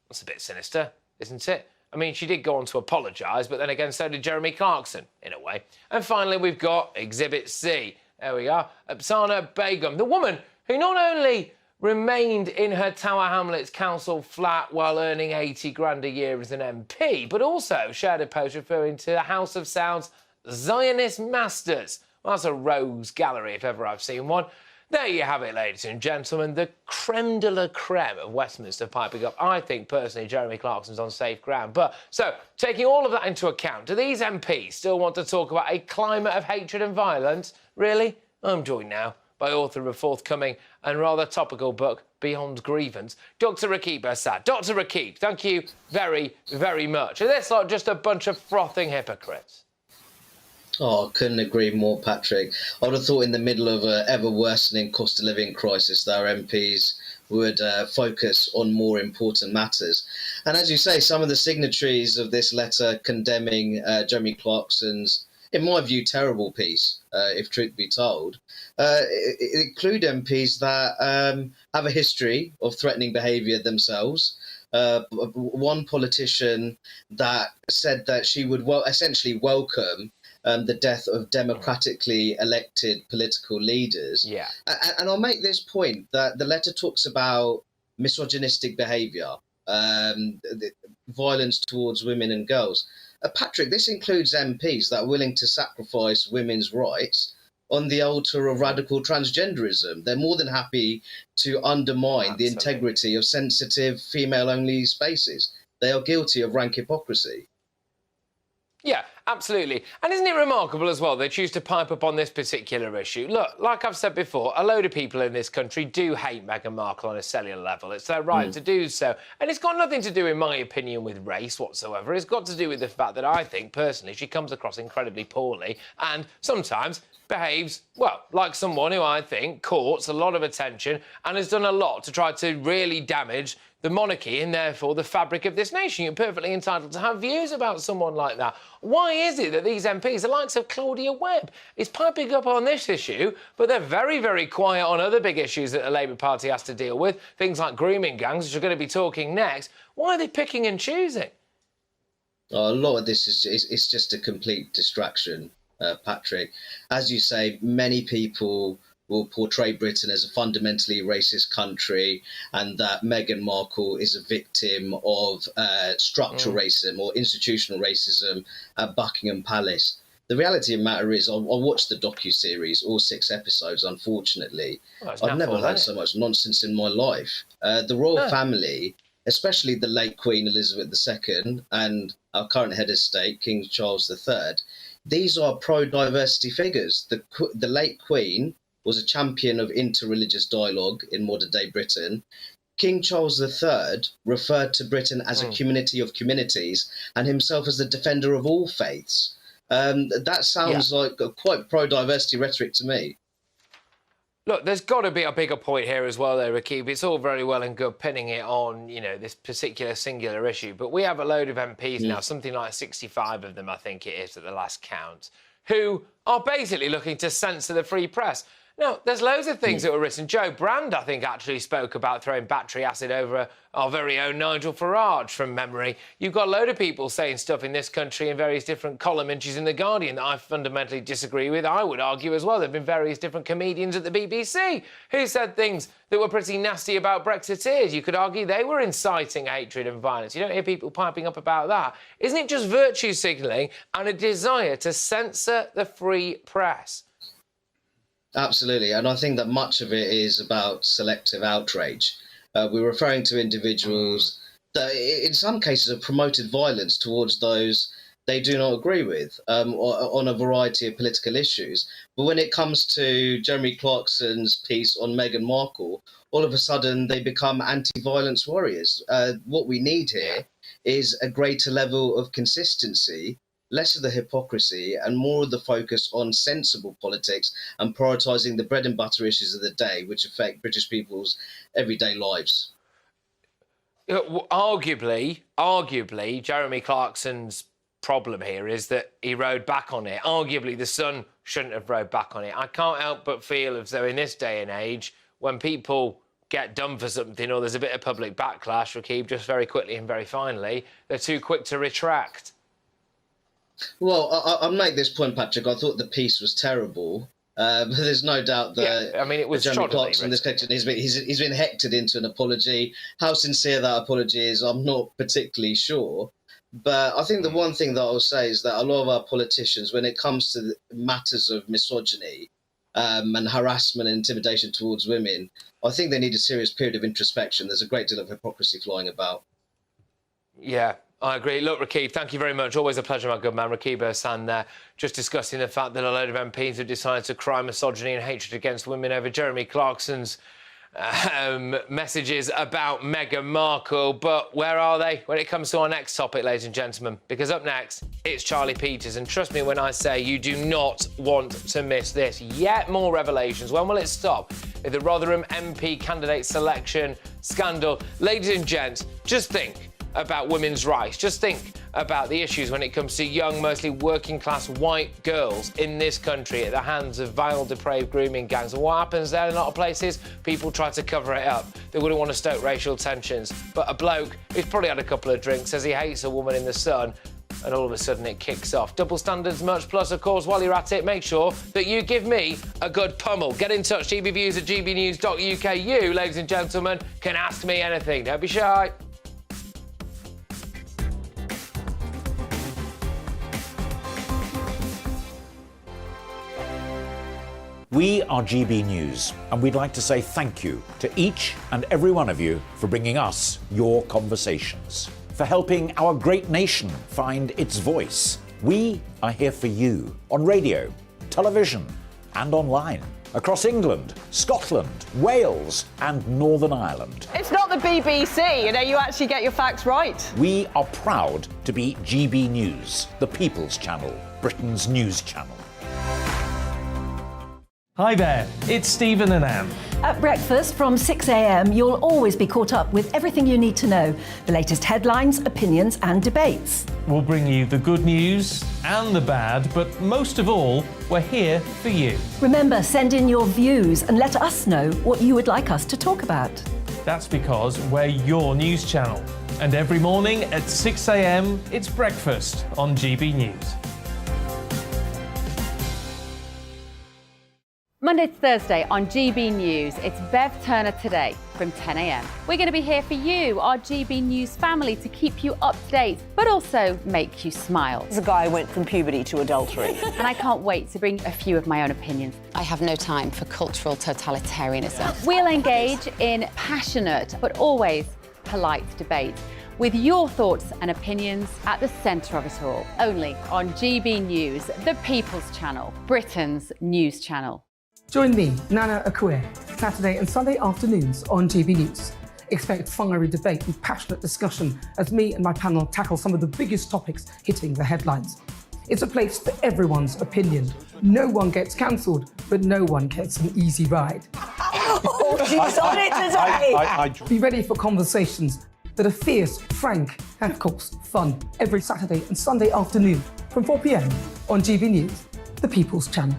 S3: That's a bit sinister, isn't it? I mean, she did go on to apologise, but then again, so did Jeremy Clarkson, in a way. And finally, we've got Exhibit C. There we are. Absana Begum, the woman who not only remained in her Tower Hamlets council flat while earning 80 grand a year as an MP, but also shared a post referring to the House of Sound's Zionist Masters. Well, that's a rose gallery, if ever I've seen one. There you have it, ladies and gentlemen, the creme de la creme of Westminster piping up. I think, personally, Jeremy Clarkson's on safe ground. But, so, taking all of that into account, do these MPs still want to talk about a climate of hatred and violence? Really? I'm joined now by author of a forthcoming and rather topical book, Beyond Grievance, Dr. Rakib Assad. Dr. Rakib, thank you very, very much. Are this like just a bunch of frothing hypocrites?
S1: Oh, I couldn't agree more, Patrick. I would have thought in the middle of an ever-worsening cost of living crisis that our MPs would focus on more important matters. And as you say, some of the signatories of this letter condemning Jeremy Clarkson's, in my view, terrible piece, if truth be told, include MPs that have a history of threatening behaviour themselves. One politician that said that she would essentially welcome the death of democratically elected political leaders.
S3: Yeah.
S1: And I'll make this point that the letter talks about misogynistic behaviour, violence towards women and girls. Patrick, this includes MPs that are willing to sacrifice women's rights on the altar of radical transgenderism. They're more than happy to undermine the integrity of sensitive female-only spaces. They are guilty of rank hypocrisy.
S3: Yeah, absolutely. And isn't it remarkable as well they choose to pipe up on this particular issue? Look, like I've said before, a load of people in this country do hate Meghan Markle on a cellular level. It's their right to do so. And it's got nothing to do, in my opinion, with race whatsoever. It's got to do with the fact that I think, personally, she comes across incredibly poorly and sometimes behaves, well, like someone who I think courts a lot of attention and has done a lot to try to really damage the monarchy and therefore the fabric of this nation. You're perfectly entitled to have views about someone like that. Why is it that these MPs, the likes of Claudia Webb, is piping up on this issue, but they're very, very quiet on other big issues that the Labour Party has to deal with, things like grooming gangs, which we're going to be talking next? Why are they picking and choosing?
S1: A lot of this is just a complete distraction, Patrick. As you say, many people will portray Britain as a fundamentally racist country and that Meghan Markle is a victim of structural racism or institutional racism at Buckingham Palace. The reality of the matter is, I watched the docu-series, all 6 episodes, unfortunately. I've never heard so much nonsense in my life. The royal family, especially the late Queen Elizabeth II and our current head of state, King Charles III, these are pro-diversity figures. The late Queen was a champion of interreligious dialogue in modern-day Britain. King Charles III referred to Britain as a community of communities and himself as the defender of all faiths. That sounds like a quite pro-diversity rhetoric to me.
S3: Look, there's got to be a bigger point here as well, though, Rakib. It's all very well and good pinning it on, you know, this particular singular issue. But we have a load of MPs now, something like 65 of them, I think it is, at the last count, who are basically looking to censor the free press. Now, there's loads of things that were written. Joe Brand, I think, actually spoke about throwing battery acid over our very own Nigel Farage, from memory. You've got a load of people saying stuff in this country in various different column entries in The Guardian that I fundamentally disagree with. I would argue as well there have been various different comedians at the BBC who said things that were pretty nasty about Brexiteers. You could argue they were inciting hatred and violence. You don't hear people piping up about that. Isn't it just virtue signalling and a desire to censor the free press?
S1: Absolutely, and I think that much of it is about selective outrage. We're referring to individuals that, in some cases, have promoted violence towards those they do not agree with on a variety of political issues. But when it comes to Jeremy Clarkson's piece on Meghan Markle, all of a sudden they become anti-violence warriors. What we need here is a greater level of consistency, less of the hypocrisy and more of the focus on sensible politics and prioritising the bread and butter issues of the day, which affect British people's everyday lives.
S3: Arguably, Jeremy Clarkson's problem here is that he rode back on it. Arguably, the Sun shouldn't have rode back on it. I can't help but feel as though in this day and age, when people get done for something or there's a bit of public backlash, Rakib, just very quickly and very finally, they're too quick to retract.
S1: Well, I'll make this point, Patrick. I thought the piece was terrible. But there's no doubt that
S3: it was
S1: Jeremy Clarkson in this case, he's been hectored into an apology. How sincere that apology is, I'm not particularly sure. But I think the one thing that I'll say is that a lot of our politicians, when it comes to matters of misogyny and harassment and intimidation towards women, I think they need a serious period of introspection. There's a great deal of hypocrisy flying about.
S3: Yeah, I agree. Look, Rakib, thank you very much. Always a pleasure, my good man. Rakib Hassan there, just discussing the fact that a load of MPs have decided to cry misogyny and hatred against women over Jeremy Clarkson's messages about Meghan Markle. But where are they when it comes to our next topic, ladies and gentlemen? Because up next, it's Charlie Peters. And trust me when I say you do not want to miss this. Yet more revelations. When will it stop? If the Rotherham MP candidate selection scandal. Ladies and gents, just think about women's rights. Just think about the issues when it comes to young, mostly working-class white girls in this country at the hands of vile, depraved grooming gangs. And what happens there in a lot of places? People try to cover it up. They wouldn't want to stoke racial tensions. But a bloke who's probably had a couple of drinks says he hates a woman in the Sun, and all of a sudden it kicks off. Double standards much. Plus, of course, while you're at it, make sure that you give me a good pummel. Get in touch, gbviews at gbnews.uk. You, ladies and gentlemen, can ask me anything. Don't be shy.
S2: We are GB News, and we'd like to say thank you to each and every one of you for bringing us your conversations, for helping our great nation find its voice. We are here for you on radio, television, and online, across England, Scotland, Wales, and Northern Ireland.
S15: It's not the BBC, you actually get your facts right.
S2: We are proud to be GB News, the People's Channel, Britain's news channel.
S28: Hi there, it's Stephen and Anne.
S4: At breakfast from 6 a.m, you'll always be caught up with everything you need to know, the latest headlines, opinions and debates.
S28: We'll bring you the good news and the bad, but most of all, we're here for you.
S4: Remember, send in your views and let us know what you would like us to talk about.
S28: That's because we're your news channel. And every morning at 6 a.m, it's breakfast on GB News.
S5: Monday to Thursday on GB News, it's Bev Turner Today from 10 a.m. We're going to be here for you, our GB News family, to keep you up to date, but also make you smile.
S13: There's a guy who went from puberty to adultery.
S5: And I can't wait to bring a few of my own opinions.
S6: I have no time for cultural totalitarianism.
S5: We'll engage in passionate, but always polite debate, with your thoughts and opinions at the centre of it all. Only on GB News, the People's Channel, Britain's news channel.
S7: Join me, Nana Akue, Saturday and Sunday afternoons on GB News. Expect fiery debate and passionate discussion as me and my panel tackle some of the biggest topics hitting the headlines. It's a place for everyone's opinion. No one gets cancelled, but no one gets an easy ride.
S20: Oh, she's on it today!
S7: Be ready for conversations that are fierce, frank, and of course, fun. Every Saturday and Sunday afternoon from 4 p.m. on GB News, the People's Channel.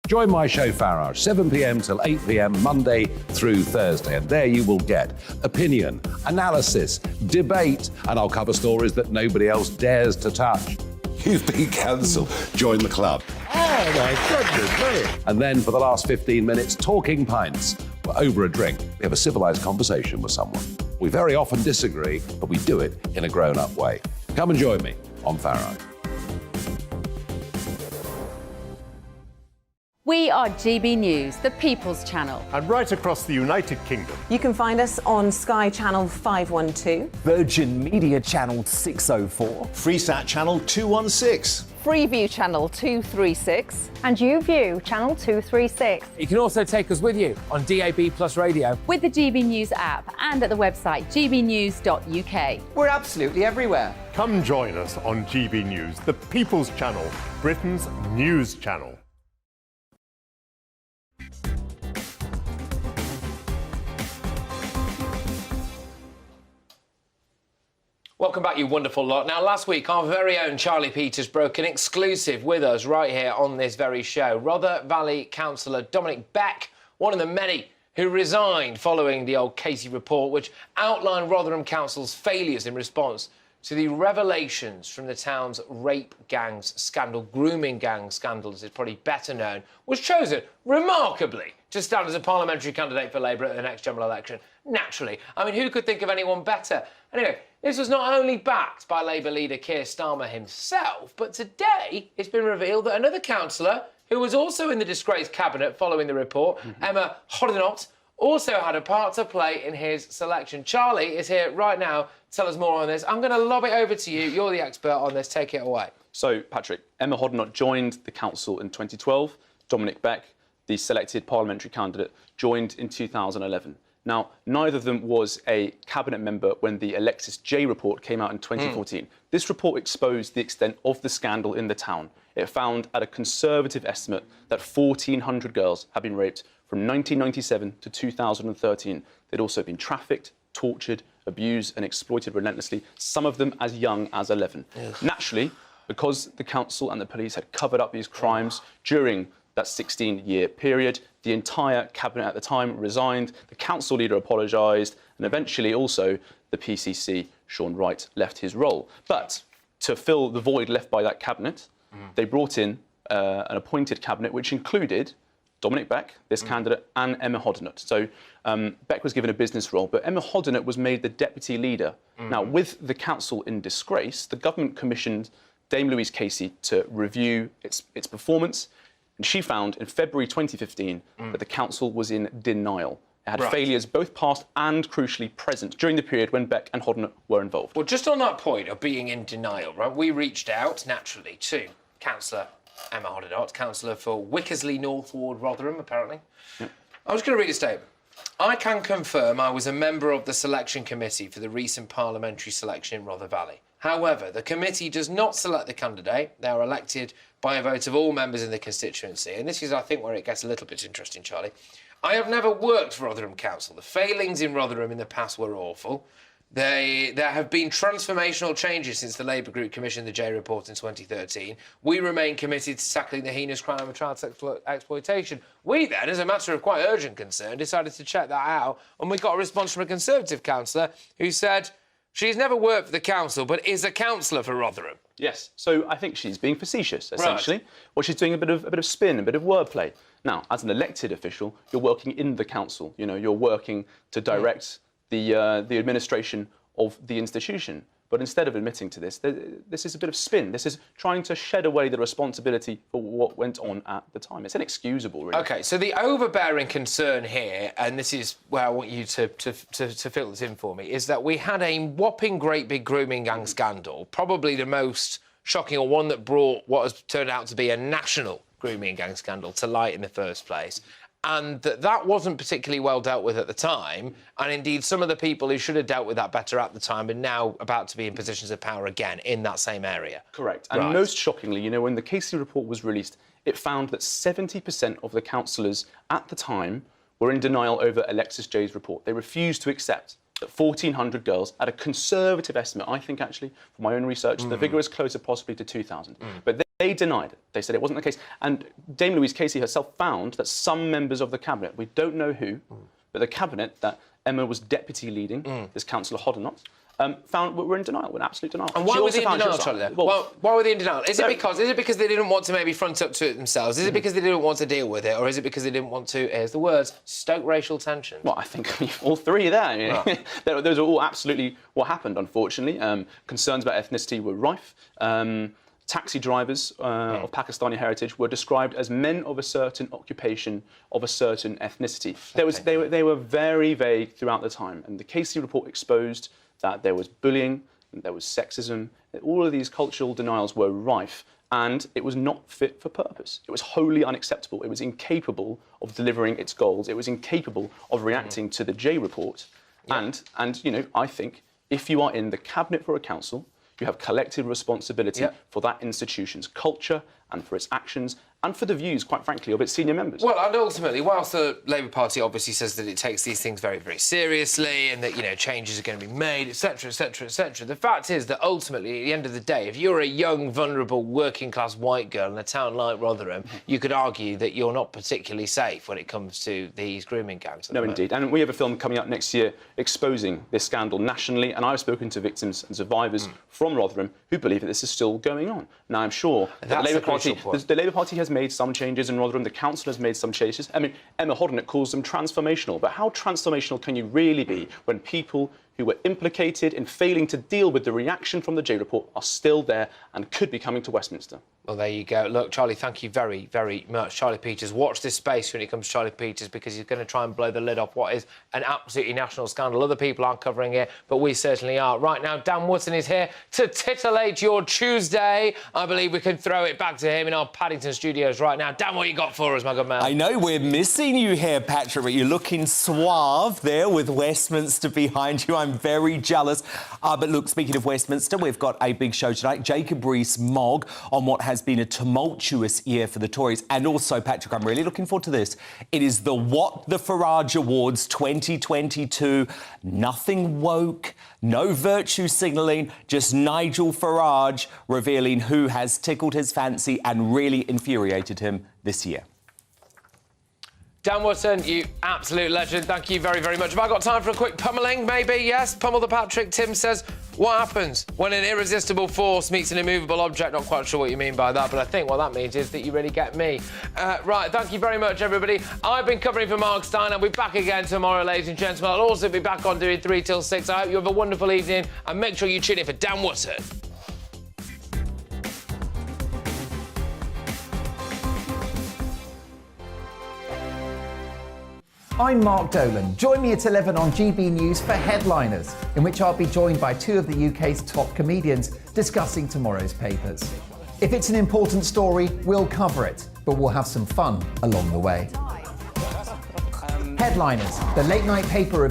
S8: Join my show Farage, 7 p.m. till 8 p.m. Monday through Thursday, and there you will get opinion, analysis, debate, and I'll cover stories that nobody else dares to touch.
S9: You've been cancelled. Join the club.
S8: Oh my goodness, brilliant. And then for the last 15 minutes, talking pints. Over a drink, we have a civilised conversation with someone. We very often disagree, but we do it in a grown-up way. Come and join me on Farage.
S5: We are GB News, the People's Channel.
S27: And right across the United Kingdom.
S20: You can find us on Sky Channel 512,
S10: Virgin Media Channel 604,
S11: Freesat Channel 216,
S15: Freeview Channel 236,
S12: and YouView Channel 236.
S3: You can also take us with you on DAB+ radio,
S5: with the GB News app and at the website gbnews.uk.
S10: We're absolutely everywhere.
S27: Come join us on GB News, the People's Channel, Britain's news channel.
S3: Welcome back, you wonderful lot. Now, last week, our very own Charlie Peters broke an exclusive with us right here on this very show. Rother Valley Councillor Dominic Beck, one of the many who resigned following the old Casey report, which outlined Rotherham Council's failures in response to the revelations from the town's rape gangs scandal, grooming gang scandal, as it's probably better known, was chosen remarkably to stand as a parliamentary candidate for Labour at the next general election. Naturally. I mean, who could think of anyone better? Anyway, this was not only backed by Labour leader Keir Starmer himself, but today it's been revealed that another councillor who was also in the disgraced cabinet following the report, Emma Hoddinott, also had a part to play in his selection. Charlie is here right now to tell us more on this. I'm going to lob it over to you. You're the expert on this. Take it away.
S21: So, Patrick, Emma Hoddinott joined the council in 2012. Dominic Beck, the selected parliamentary candidate, joined in 2011. Now, neither of them was a cabinet member when the Alexis J report came out in 2014. This report exposed the extent of the scandal in the town. It found, at a conservative estimate, that 1,400 girls had been raped from 1997 to 2013. They'd also been trafficked, tortured, abused and exploited relentlessly, some of them as young as 11. Ugh. Naturally, because the council and the police had covered up these crimes during that 16-year period, the entire cabinet at the time resigned, the council leader apologised, and eventually also the PCC, Sean Wright, left his role. But to fill the void left by that cabinet, they brought in an appointed cabinet which included Dominic Beck, this candidate, and Emma Hoddinott. So Beck was given a business role, but Emma Hoddinott was made the deputy leader. Now, with the council in disgrace, the government commissioned Dame Louise Casey to review its performance, and she found in February 2015 that the council was in denial. It had failures both past and, crucially, present during the period when Beck and Hoddinott were involved.
S3: Well, just on that point of being in denial, right, we reached out, naturally, to Councillor Emma Hoddinott, councillor for Wickersley North Ward, Rotherham, apparently. Yep. I was going to read a statement. I can confirm I was a member of the selection committee for the recent parliamentary selection in Rother Valley. However, the committee does not select the candidate. They are elected by a vote of all members in the constituency. And this is, I think, where it gets a little bit interesting, Charlie. I have never worked for Rotherham Council. The failings in Rotherham in the past were awful. There have been transformational changes since the Labour Group commissioned the J report in 2013. We remain committed to tackling the heinous crime of child exploitation. We then, as a matter of quite urgent concern, decided to check that out, and we got a response from a Conservative councillor who said she's never worked for the council but is a councillor for Rotherham.
S21: Yes, so I think she's being facetious, essentially. Right. Well, she's doing a bit of spin, a bit of wordplay. Now, as an elected official, you're working in the council. You know, you're working to direct the administration of the institution. But instead of admitting to this, this is a bit of spin. This is trying to shed away the responsibility for what went on at the time. It's inexcusable, really.
S3: OK, so the overbearing concern here, and this is where I want you to fill this in for me, is that we had a whopping great big grooming gang scandal, probably the most shocking, or one that brought what has turned out to be a national grooming gang scandal to light in the first place, and that wasn't particularly well dealt with at the time, and indeed some of the people who should have dealt with that better at the time are now about to be in positions of power again in that same area.
S21: Correct. And most shockingly, you know, when the Casey report was released, it found that 70% of the councillors at the time were in denial over Alexis Jay's report. They refused to accept that 1,400 girls, at a conservative estimate, I think actually, from my own research, the figure is closer possibly to 2,000. But they denied it. They said it wasn't the case. And Dame Louise Casey herself found that some members of the cabinet, we don't know who, but the cabinet that Emma was deputy leading, this Councillor Hoddinott, found were in denial, were in absolute denial.
S3: And why were they in denial, Charlie? Well, why were they in denial? Is it because they didn't want to maybe front up to it themselves? Is it because they didn't want to deal with it? Or is it because they didn't want to, here's the words, stoke racial tension?
S21: Well, I think all three are there. You know? Those are all absolutely what happened, unfortunately. Concerns about ethnicity were rife. Taxi drivers of Pakistani heritage were described as men of a certain occupation, of a certain ethnicity. They were very vague throughout the time. And the Casey report exposed that there was bullying, there was sexism, all of these cultural denials were rife, and it was not fit for purpose. It was wholly unacceptable. It was incapable of delivering its goals. It was incapable of reacting to the Jay report. And you know, I think if you are in the cabinet for a council, you have collective responsibility for that institution's culture and for its actions and for the views, quite frankly, of its senior members.
S3: Well, and ultimately, whilst the Labour Party obviously says that it takes these things very, very seriously and that, you know, changes are going to be made, etc., etc., etc., the fact is that ultimately, at the end of the day, if you're a young, vulnerable, working-class white girl in a town like Rotherham, you could argue that you're not particularly safe when it comes to these grooming gangs.
S21: No, indeed. And we have a film coming up next year exposing this scandal nationally, and I've spoken to victims and survivors from Rotherham who believe that this is still going on. Now, I'm sure that the Labour Party has made some changes in Rotherham, the council has made some changes. I mean, Emma Hoddinott calls them transformational, but how transformational can you really be when people who were implicated in failing to deal with the reaction from the Jay report are still there and could be coming to Westminster?
S3: Well, there you go. Look, Charlie, thank you very, very much. Charlie Peters, watch this space when it comes to Charlie Peters, because he's going to try and blow the lid off what is an absolutely national scandal. Other people aren't covering it, but we certainly are. Right now, Dan Wootton is here to titillate your Tuesday. I believe we can throw it back to him in our Paddington studios right now. Dan, what you got for us, my good man?
S14: I know we're missing you here, Patrick, but you're looking suave there with Westminster behind you. I'm very jealous. But look, speaking of Westminster, we've got a big show tonight. Jacob Rees-Mogg on what has been a tumultuous year for the Tories. And also, Patrick, I'm really looking forward to this. It is the What the Farage Awards 2022. Nothing woke, no virtue signalling, just Nigel Farage revealing who has tickled his fancy and really infuriated him this year.
S3: Dan Wootton, you absolute legend. Thank you very, very much. Have I got time for a quick pummelling, maybe? Yes, pummel the Patrick. Tim says, what happens when an irresistible force meets an immovable object? Not quite sure what you mean by that, but I think what that means is that you really get me. Right, thank you very much, everybody. I've been covering for Mark Steyn. I'll be back again tomorrow, ladies and gentlemen. I'll also be back on doing 3 till 6. I hope you have a wonderful evening, and make sure you tune in for Dan Wootton.
S16: I'm Mark Dolan. Join me at 11 on GB News for Headliners, in which I'll be joined by 2 of the UK's top comedians discussing tomorrow's papers. If it's an important story, we'll cover it, but we'll have some fun along the way. Headliners, the late-night paper